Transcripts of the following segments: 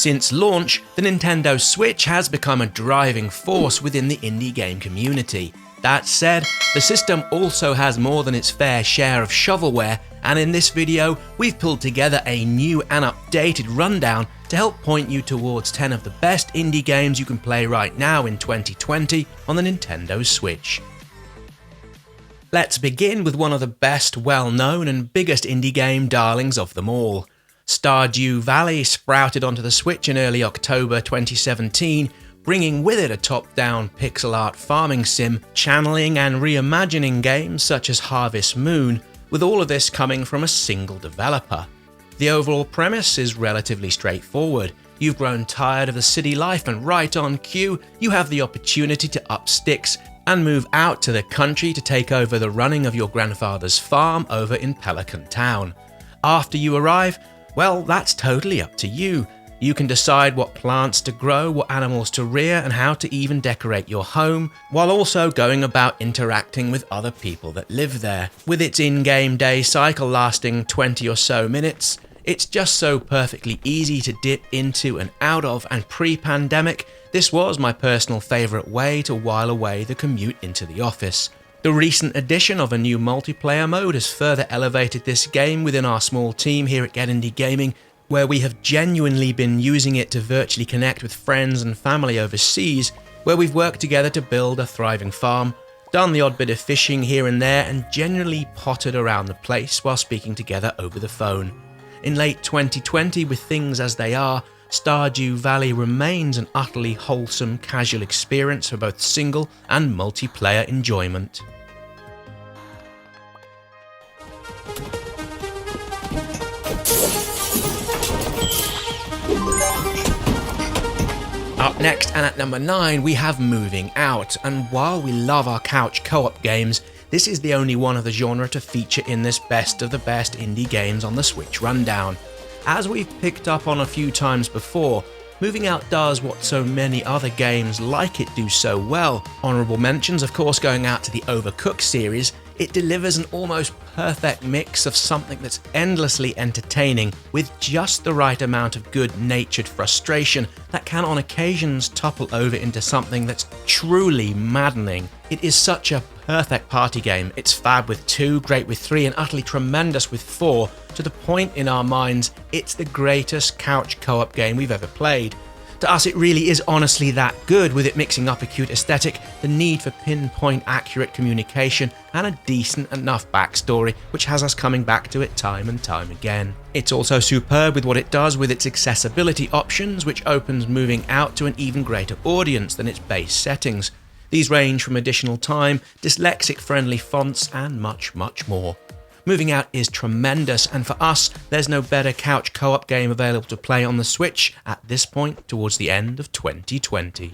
Since launch, the Nintendo Switch has become a driving force within the indie game community. That said, the system also has more than its fair share of shovelware, and in this video, we've pulled together a new and updated rundown to help point you towards 10 of the best indie games you can play right now in 2020 on the Nintendo Switch. Let's begin with one of the best well-known and biggest indie game darlings of them all. Stardew Valley sprouted onto the Switch in early October 2017, bringing with it a top-down pixel art farming sim, channeling and reimagining games such as Harvest Moon, with all of this coming from a single developer. The overall premise is relatively straightforward. You've grown tired of the city life and right on cue, you have the opportunity to up sticks and move out to the country to take over the running of your grandfather's farm over in Pelican Town. After you arrive, well, that's totally up to you. You can decide what plants to grow, what animals to rear, and how to even decorate your home, while also going about interacting with other people that live there. With its in-game day cycle lasting 20 or so minutes, it's just so perfectly easy to dip into and out of, and pre-pandemic, this was my personal favourite way to while away the commute into the office. The recent addition of a new multiplayer mode has further elevated this game within our small team here at Get Indie Gaming, where we have genuinely been using it to virtually connect with friends and family overseas, where we've worked together to build a thriving farm, done the odd bit of fishing here and there, and generally pottered around the place while speaking together over the phone. In late 2020, with things as they are, Stardew Valley remains an utterly wholesome, casual experience for both single and multiplayer enjoyment. Up next, and at number 9, we have Moving Out, and while we love our couch co-op games, this is the only one of the genre to feature in this best of the best indie games on the Switch rundown. As we've picked up on a few times before, Moving Out does what so many other games like it do so well. Honourable mentions, of course, going out to the Overcooked series. It delivers an almost perfect mix of something that's endlessly entertaining with just the right amount of good-natured frustration that can on occasions topple over into something that's truly maddening. It is such a perfect party game. It's fab with 2, great with 3, and utterly tremendous with 4, to the point in our minds it's the greatest couch co-op game we've ever played. To us, it really is honestly that good, with it mixing up a cute aesthetic, the need for pinpoint accurate communication, and a decent enough backstory, which has us coming back to it time and time again. It's also superb with what it does with its accessibility options, which opens Moving Out to an even greater audience than its base settings. These range from additional time, dyslexic-friendly fonts, and much, much more. Moving Out is tremendous, and for us, there's no better couch co-op game available to play on the Switch at this point towards the end of 2020.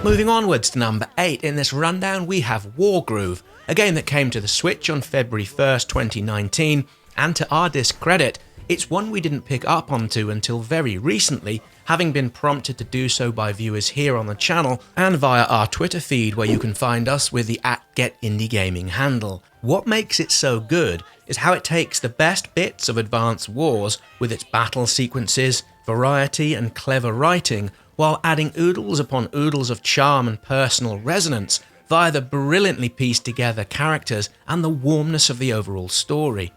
Moving onwards to number 8 in this rundown, we have Wargroove, a game that came to the Switch on February 1st, 2019, and to our discredit, it's one we didn't pick up onto until very recently, having been prompted to do so by viewers here on the channel and via our Twitter feed, where you can find us with the @GetIndieGaming handle. What makes it so good is how it takes the best bits of Advance Wars with its battle sequences, variety and clever writing, while adding oodles upon oodles of charm and personal resonance via the brilliantly pieced together characters and the warmness of the overall story.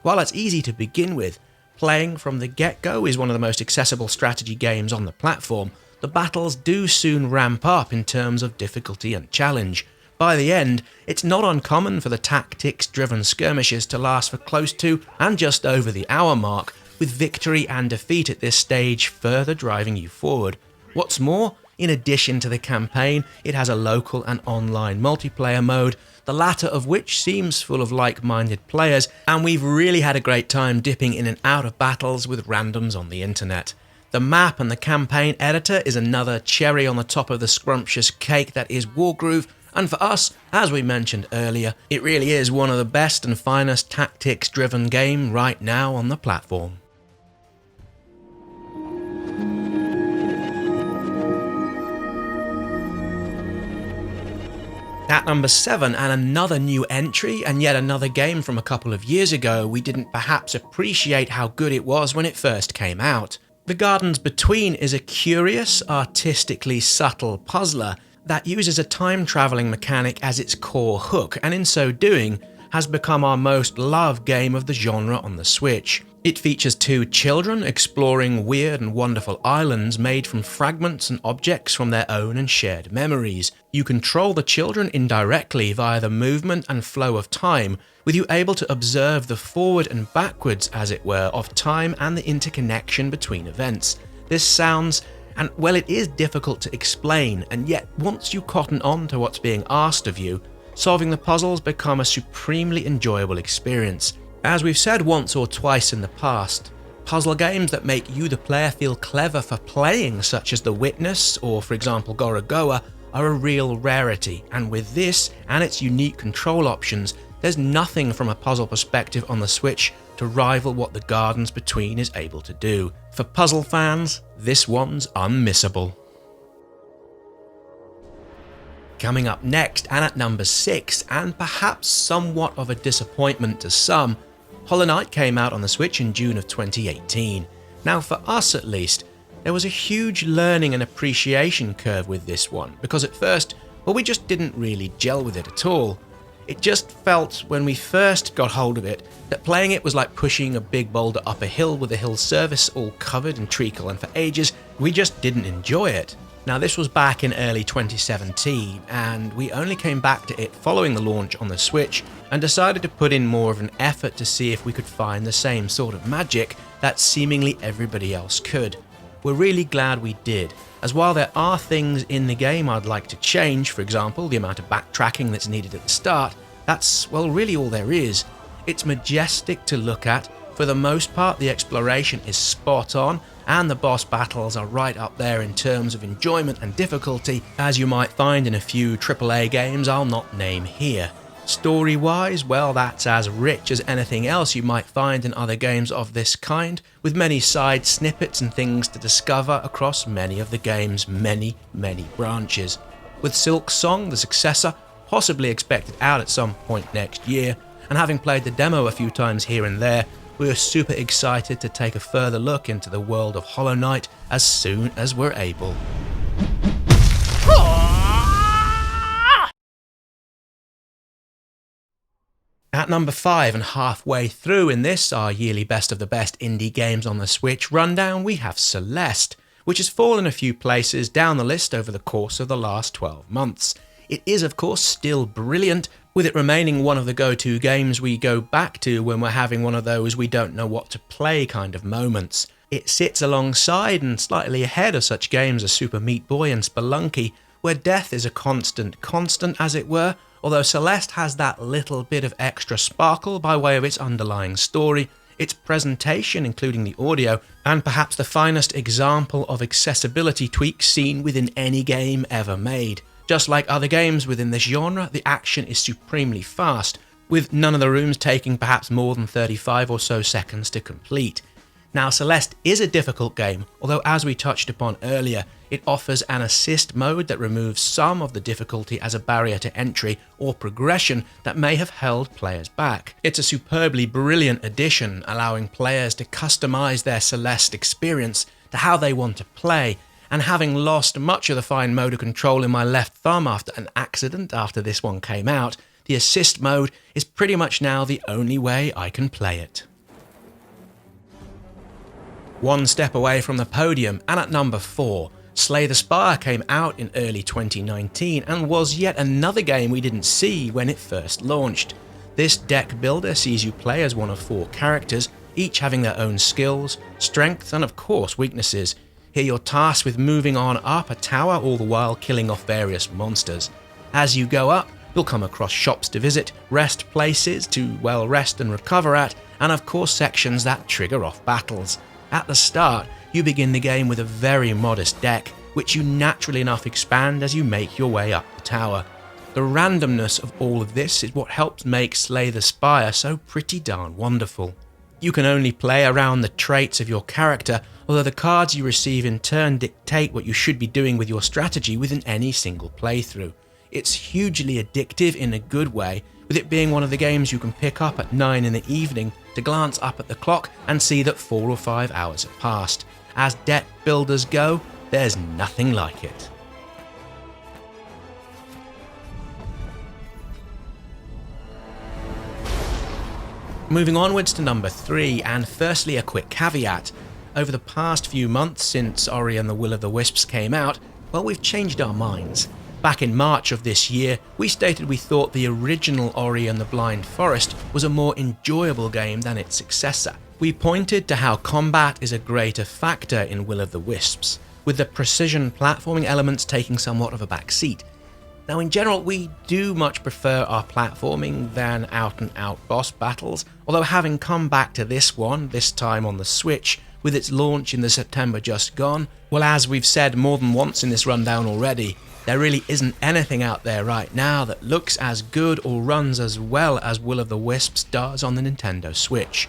While it's easy to begin with, playing from the get-go is one of the most accessible strategy games on the platform, the battles do soon ramp up in terms of difficulty and challenge. By the end, it's not uncommon for the tactics-driven skirmishes to last for close to and just over the hour mark, with victory and defeat at this stage further driving you forward. What's more, in addition to the campaign, it has a local and online multiplayer mode, the latter of which seems full of like-minded players, and we've really had a great time dipping in and out of battles with randoms on the internet. The map and the campaign editor is another cherry on the top of the scrumptious cake that is Wargroove, and for us, as we mentioned earlier, it really is one of the best and finest tactics-driven game right now on the platform. At number 7, and another new entry, and yet another game from a couple of years ago we didn't perhaps appreciate how good it was when it first came out. The Gardens Between is a curious, artistically subtle puzzler that uses a time-travelling mechanic as its core hook, and in so doing, has become our most loved game of the genre on the Switch. It features 2 children exploring weird and wonderful islands made from fragments and objects from their own and shared memories. You control the children indirectly via the movement and flow of time, with you able to observe the forward and backwards, as it were, of time and the interconnection between events. This sounds, and well, it is difficult to explain, and yet once you cotton on to what's being asked of you, solving the puzzles become a supremely enjoyable experience. As we've said once or twice in the past, puzzle games that make you the player feel clever for playing, such as The Witness or for example Gorogoa, are a real rarity, and with this and its unique control options, there's nothing from a puzzle perspective on the Switch to rival what The Gardens Between is able to do. For puzzle fans, this one's unmissable. Coming up next, and at number 6, and perhaps somewhat of a disappointment to some, Hollow Knight came out on the Switch in June of 2018. Now for us at least, there was a huge learning and appreciation curve with this one, because at first, well, we just didn't really gel with it at all. It just felt, when we first got hold of it, that playing it was like pushing a big boulder up a hill with the hill surface all covered in treacle, and for ages, we just didn't enjoy it. Now this was back in early 2017, and we only came back to it following the launch on the Switch and decided to put in more of an effort to see if we could find the same sort of magic that seemingly everybody else could. We're really glad we did, as while there are things in the game I'd like to change, for example the amount of backtracking that's needed at the start, that's, well, really all there is. It's majestic to look at. For the most part, the exploration is spot on, and the boss battles are right up there in terms of enjoyment and difficulty, as you might find in a few AAA games I'll not name here. Story-wise, well, that's as rich as anything else you might find in other games of this kind, with many side snippets and things to discover across many of the game's many branches. With Silk Song, the successor, possibly expected out at some point next year, and having played the demo a few times here and there, we are super excited to take a further look into the world of Hollow Knight as soon as we're able. At number 5, and halfway through in this, our yearly best of the best indie games on the Switch rundown, we have Celeste, which has fallen a few places down the list over the course of the last 12 months. It is of course still brilliant, with it remaining one of the go-to games we go back to when we're having one of those we don't know what to play kind of moments. It sits alongside and slightly ahead of such games as Super Meat Boy and Spelunky, where death is a constant as it were, although Celeste has that little bit of extra sparkle by way of its underlying story, its presentation including the audio, and perhaps the finest example of accessibility tweaks seen within any game ever made. Just like other games within this genre, the action is supremely fast, with none of the rooms taking perhaps more than 35 or so seconds to complete. Now Celeste is a difficult game, although as we touched upon earlier, it offers an assist mode that removes some of the difficulty as a barrier to entry or progression that may have held players back. It's a superbly brilliant addition, allowing players to customize their Celeste experience to how they want to play, and having lost much of the fine motor control in my left thumb after an accident after this one came out, the assist mode is pretty much now the only way I can play it. One step away from the podium, and at number 4, Slay the Spire came out in early 2019 and was yet another game we didn't see when it first launched. This deck builder sees you play as one of 4 characters, each having their own skills, strengths and of course weaknesses. Here you're tasked with moving on up a tower, all the while killing off various monsters. As you go up, you'll come across shops to visit, rest places to, well, rest and recover at, and of course sections that trigger off battles. At the start, you begin the game with a very modest deck, which you naturally enough expand as you make your way up the tower. The randomness of all of this is what helps make Slay the Spire so pretty darn wonderful. You can only play around the traits of your character, although the cards you receive in turn dictate what you should be doing with your strategy within any single playthrough. It's hugely addictive in a good way, with it being one of the games you can pick up at 9 in the evening to glance up at the clock and see that 4 or 5 hours have passed. As deck builders go, there's nothing like it. Moving onwards to number 3, and firstly a quick caveat. Over the past few months since Ori and the Will of the Wisps came out, well, we've changed our minds. Back in March of this year, we stated we thought the original Ori and the Blind Forest was a more enjoyable game than its successor. We pointed to how combat is a greater factor in Will of the Wisps, with the precision platforming elements taking somewhat of a back seat. Now in general, we do much prefer our platforming than out-and-out boss battles, although having come back to this one, this time on the Switch, with its launch in the September just gone, well, as we've said more than once in this rundown already, there really isn't anything out there right now that looks as good or runs as well as Will of the Wisps does on the Nintendo Switch.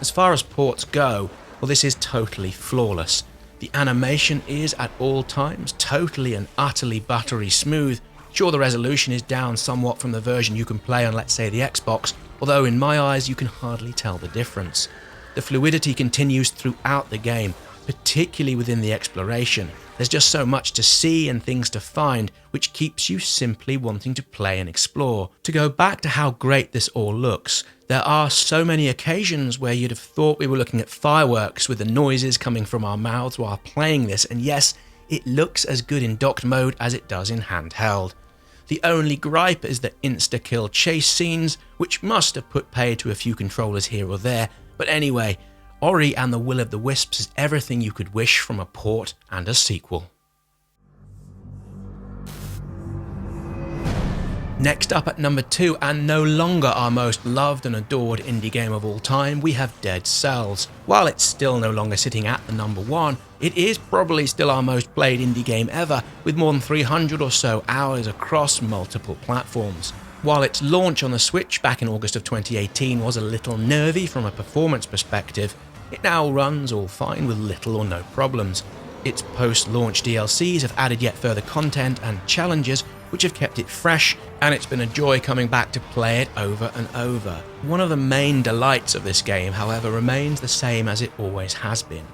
As far as ports go, well, this is totally flawless. The animation is at all times totally and utterly buttery smooth. Sure, the resolution is down somewhat from the version you can play on, let's say, the Xbox, although in my eyes you can hardly tell the difference. The fluidity continues throughout the game, particularly within the exploration. There's just so much to see and things to find, which keeps you simply wanting to play and explore. To go back to how great this all looks, there are so many occasions where you'd have thought we were looking at fireworks with the noises coming from our mouths while playing this, and yes, it looks as good in docked mode as it does in handheld. The only gripe is the insta-kill chase scenes, which must have put paid to a few controllers here or there, but anyway, Ori and the Will of the Wisps is everything you could wish from a port and a sequel. Next up at number 2, and no longer our most loved and adored indie game of all time, we have Dead Cells. While it's still no longer sitting at the number 1, it is probably still our most played indie game ever, with more than 300 or so hours across multiple platforms. While its launch on the Switch back in August of 2018 was a little nervy from a performance perspective, it now runs all fine with little or no problems. Its post-launch DLCs have added yet further content and challenges which have kept it fresh, and it's been a joy coming back to play it over and over. One of the main delights of this game, however, remains the same as it always has been.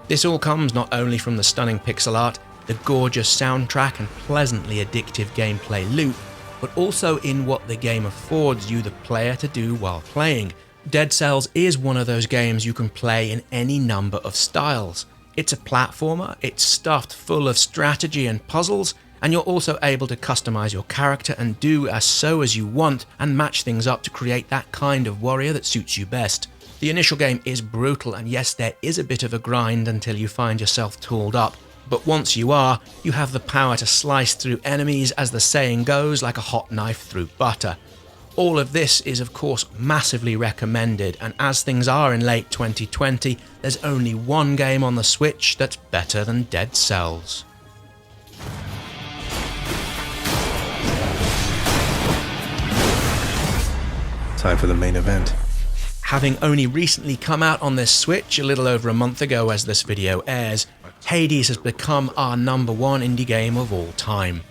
This all comes not only from the stunning pixel art, the gorgeous soundtrack and pleasantly addictive gameplay loop, but also in what the game affords you, the player, to do while playing. Dead Cells is one of those games you can play in any number of styles. It's a platformer, it's stuffed full of strategy and puzzles, and you're also able to customize your character and do as you want and match things up to create that kind of warrior that suits you best. The initial game is brutal, and yes, there is a bit of a grind until you find yourself tooled up, but once you are, you have the power to slice through enemies, as the saying goes, like a hot knife through butter. All of this is of course massively recommended, and as things are in late 2020, there's only one game on the Switch that's better than Dead Cells. Time for the main event. Having only recently come out on this Switch a little over a month ago as this video airs, Hades has become our number 1 indie game of all time.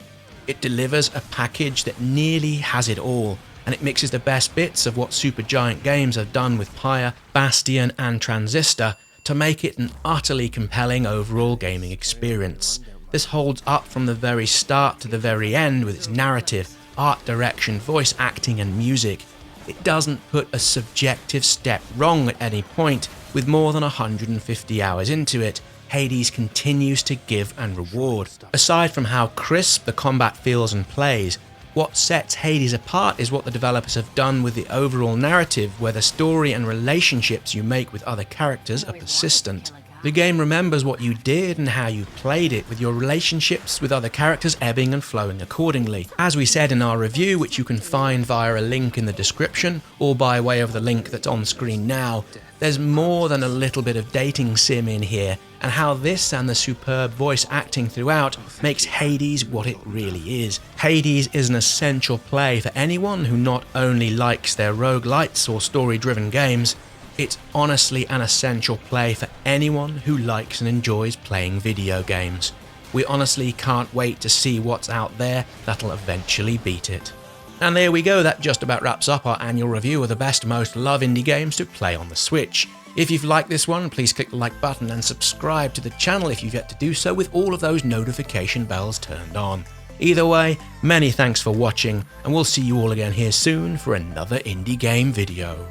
It delivers a package that nearly has it all, and it mixes the best bits of what Supergiant Games have done with Pyre, Bastion and Transistor to make it an utterly compelling overall gaming experience. This holds up from the very start to the very end with its narrative, art direction, voice acting and music. It doesn't put a subjective step wrong at any point. With more than 150 hours into it, Hades continues to give and reward. Aside from how crisp the combat feels and plays, what sets Hades apart is what the developers have done with the overall narrative, where the story and relationships you make with other characters are persistent. The game remembers what you did and how you played it, with your relationships with other characters ebbing and flowing accordingly. As we said in our review, which you can find via a link in the description or by way of the link that's on screen now, there's more than a little bit of dating sim in here, and how this and the superb voice acting throughout makes Hades what it really is. Hades is an essential play for anyone who not only likes their roguelites or story-driven games, it's honestly an essential play for anyone who likes and enjoys playing video games. We honestly can't wait to see what's out there that'll eventually beat it. And there we go, that just about wraps up our annual review of the best, most loved indie games to play on the Switch. If you've liked this one, please click the like button and subscribe to the channel if you've yet to do so, with all of those notification bells turned on. Either way, many thanks for watching, and we'll see you all again here soon for another indie game video.